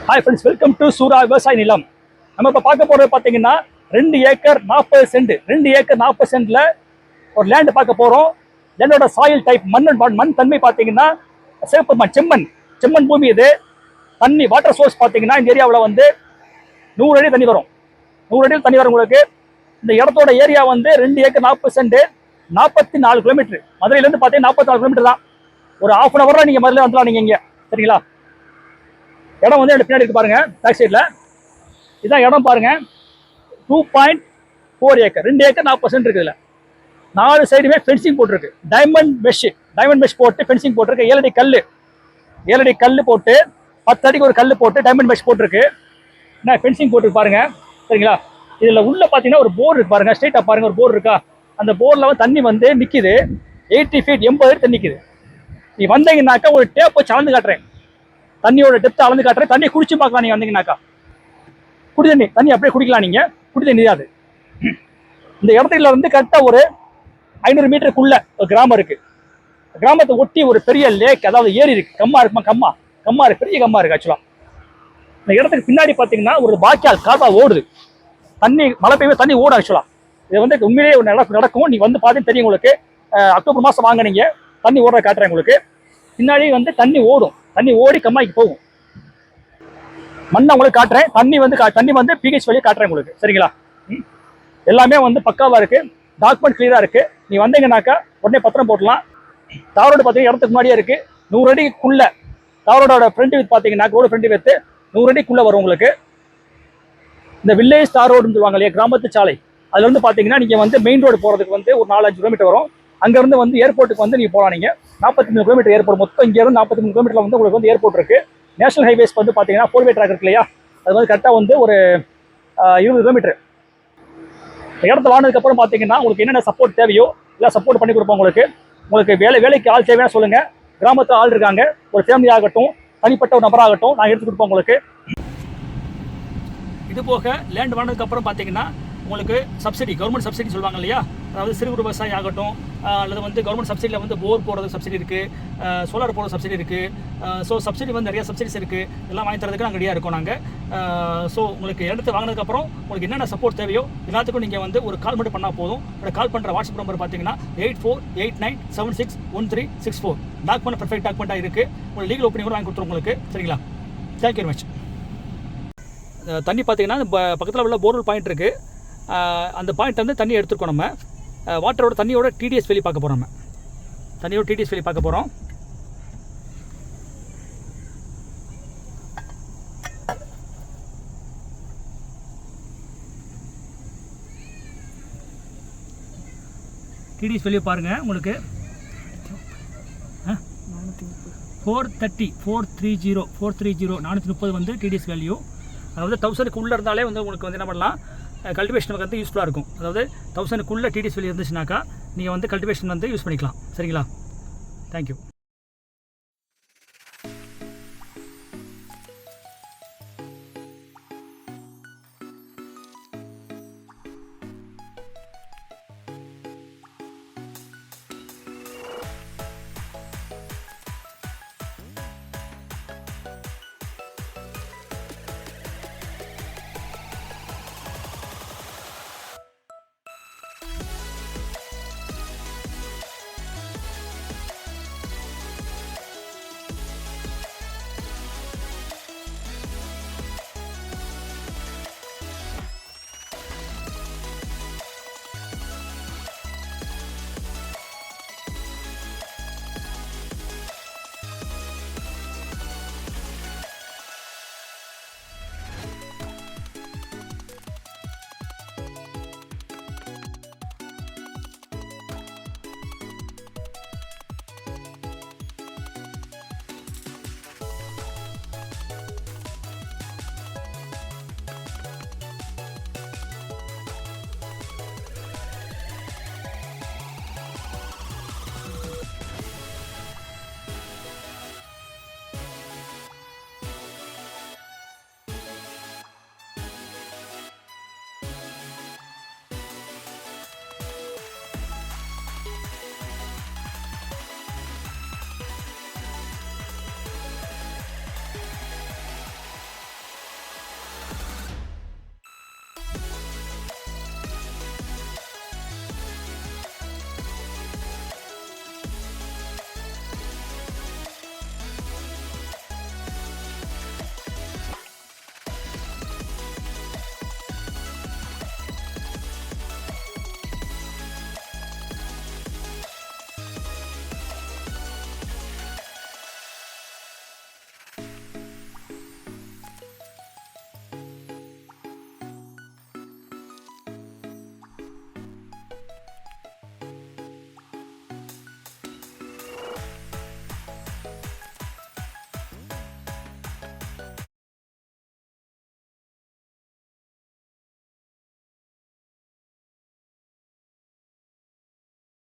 Hi friends, welcome to சூரா விவசாய நிலம். நம்ம இப்போ பார்க்க போகிறது பார்த்தீங்கன்னா 2 ஏக்கர் 40 சென்ட் 2 ஏக்கர் 40 சென்ட்ல ஒரு லேண்டு பார்க்க போகிறோம். லேண்டோட சாயில் டைப் மண் தன்மை பார்த்தீங்கன்னா சிவப்பு மண், செம்மண் பூமி. இது தண்ணி வாட்டர் சோர்ஸ் பார்த்தீங்கன்னா இந்த ஏரியாவில் வந்து 100 அடி தண்ணி வரும். 100 அடியில் தண்ணி வரும் உங்களுக்கு. இந்த இடத்தோட ஏரியா வந்து 2 ஏக்கர் 40 சென்ட் 44 கிலோமீட்டர். மதுரையிலேருந்து பார்த்தீங்கன்னா 44 கிலோமீட்டர் தான். ஒரு ½ ஹவரில் நீங்கள் மதுரையில் வந்துடலாம். நீங்கள் இங்கே சரிங்களா? இடம் வந்து பின்னாடி இருக்கு பாருங்க, பேக் சைடில். இதான் இடம் பாருங்க. 2.4 ஏக்கர், 2 ஏக்கர் 40 சென்ட் இருக்குதுல. 4 சைடுமே ஃபென்சிங் போட்டிருக்கு. டைமண்ட் மெஷ் போட்டு ஃபென்சிங் போட்டிருக்கு. 7 அடி கல் போட்டு 10 அடிக்கு ஒரு கல் போட்டு டைமண்ட் மெஷ் போட்டிருக்கு. என்ன ஃபென்சிங் போட்டிருக்கு பாருங்க, சரிங்களா? இதில் உள்ள பார்த்தீங்கன்னா ஒரு போர் இருக்கு பாருங்க, ஸ்ட்ரெயிட்டாக பாருங்க, ஒரு போர் இருக்கா? அந்த போரில் வந்து தண்ணி வந்து நிற்கிது. 80 ஃபீட் 80 அடி தண்ணி நிற்கிது. நீ வந்தீங்கன்னாக்கா ஒரு டேப் வச்சு அளந்து காட்டுறேன். தண்ணியோட டெப்த் அளந்து காட்டுறேன். தண்ணியை குடிச்சு பார்க்கலாம். நீங்கள் வந்தீங்கன்னாக்கா குடி தண்ணி அப்படியே குடிக்கலாம். நீங்கள் குடி தண்ணி தான் அது. இந்த இடத்துல இருந்து கரெக்டாக ஒரு 500 மீட்டருக்குள்ள ஒரு கிராமம் இருக்கு. கிராமத்தை ஒட்டி ஒரு பெரிய லேக், அதாவது ஏரி இருக்கு. கம்மா இருக்குமா? கம்மா இருக்கு, பெரிய கம்மா இருக்கு. ஆக்சுவலா இந்த இடத்துக்கு பின்னாடி பார்த்தீங்கன்னா ஒரு வாய்க்கால் கால்வா ஓடுது. தண்ணி மழை பெய்யும், தண்ணி ஓடும். ஆக்சுவலா இது வந்து உண்மையிலேயே ஒரு நடக்கும். நீ வந்து பார்த்தீங்கன்னா தெரியும் உங்களுக்கு. அக்டோபர் மாதம் வாங்க, நீங்க தண்ணி ஓடுற காட்டுறேன் உங்களுக்கு. பின்னாடி வந்து தண்ணி ஓடும். தண்ணி ஓடி கம்மாய்க்கு போகும். மண்ணை உங்களுக்கு காட்டுறேன். தண்ணி வந்து பிஹெச் வழியை காட்டுறேன் உங்களுக்கு, சரிங்களா? எல்லாமே வந்து பக்காவா இருக்கு. டாக்குமெண்ட் கிளியரா இருக்கு. நீ வந்தீங்கன்னாக்கா உடனே பத்திரம் போடலாம். தாரோடு பார்த்தீங்கன்னா இடத்துக்கு முன்னாடியே இருக்கு. 100 அடிக்குள்ள தாரோட ஃப்ரண்ட் வித் பார்த்தீங்கன்னா ரோடு ஃப்ரண்ட் வித் 100 அடிக்குள்ள வரும் உங்களுக்கு. இந்த வில்லேஜ் தார் ரோடுன்னு சொல்லுவாங்க இல்லையா, கிராமத்து சாலை. அதுல வந்து பார்த்தீங்கன்னா நீங்க வந்து மெயின் ரோடு போறதுக்கு வந்து ஒரு 4-5 கிலோமீட்டர் வரும். அங்கிருந்து வந்து ஏர்போர்ட்டுக்கு வந்து நீங்க போகலாம். நீங்க 43 கிலோமீட்டர் ஏர்போர்ட். மொத்தம் இங்க இருந்து 43 கிலோமீட்டர்ல வந்து உங்களுக்கு வந்து ஏர்போர்ட் இருக்கு. நேஷனல் ஹைவேஸ் வந்து பாத்தீங்கன்னா 4-வே ட்ராக் இருக்கு இல்லையா, அது வந்து கரெக்டா வந்து ஒரு 20 கிலோமீட்டர். இடத்துல வாங்கினதுக்கு அப்புறம் பாத்தீங்கன்னா உங்களுக்கு என்னென்ன சப்போர்ட் தேவையோ இல்லை சப்போர்ட் பண்ணி கொடுப்போம் உங்களுக்கு. வேலைக்கு ஆள் தேவையான சொல்லுங்க. கிராமத்தில் ஆள் இருக்காங்க. ஒரு ஃபேமிலி ஆகட்டும், தனிப்பட்ட ஒரு நபராகட்டும், நாங்கள் எடுத்து கொடுப்போம் உங்களுக்கு. இது போக லேண்ட் வாங்கினதுக்கு அப்புறம் பாத்தீங்கன்னா உங்களுக்கு சப்சிடி, கவர்மெண்ட் சப்சிடி சொல்லுவாங்க இல்லையா, அதாவது சிறு குறு விவசாயி ஆகட்டும், அல்லது வந்து கவர்மெண்ட் சப்சிடியில் வந்து போர் போடுறது சப்சிடி இருக்குது, சோலார் போடுற சப்சிடி இருக்குது. ஸோ சப்சிடி வந்து நிறைய சப்சிடிஸ் இருக்குது. எல்லாம் வாங்கி தரதுக்கு நாங்கள் ரெடியாக இருக்கோம் நாங்கள். ஸோ உங்களுக்கு எடுத்து வாங்கினதுக்கப்புறம் உங்களுக்கு என்னென்ன சப்போர்ட் தேவையோ எல்லாத்துக்கும் நீங்கள் வந்து ஒரு கால் மட்டும் பண்ணால் போதும். கால் பண்ணுற வாட்ஸ்அப் நம்பர் பார்த்தீங்கன்னா 8489761364. டாக்குமெண்ட் பர்ஃபெக்ட் டாக்குமெண்ட்டாக இருக்குது. உங்களுக்கு லீகல் ஓப்பனிங் கூட வாங்கி கொடுத்துருவோம் உங்களுக்கு, சரிங்களா? Thank you very much. தண்ணி பார்த்தீங்கன்னா பக்கத்தில் உள்ள போர்வெல் பாயிண்ட் இருக்குது. அந்த பாயிண்ட் வந்து தண்ணி எடுத்துருக்கோம். நம்ம வாட்டரோட தண்ணியோட டிடிஎஸ் வெளியே பார்க்க போகிறோம். பார்க்க போகிறோம். டிடிஎஸ் வெளியே பாருங்கள். உங்களுக்கு 430 430 வந்து டிடிஎஸ் வேல்யூ. அதாவது 1000க்கு உள்ளே இருந்தாலே வந்து உங்களுக்கு வந்து என்ன பண்ணலாம், கல்டிவேஷனுக்கு வந்து யூஸ்ஃபுல்லாக இருக்கும். அதாவது 1000க்குள்ளே டிடிஎஸ் வெளியே இருந்துச்சுனாக்கா நீங்கள் வந்து கல்டிவேஷன் வந்து யூஸ் பண்ணிக்கலாம், சரிங்களா? தேங்க்யூ.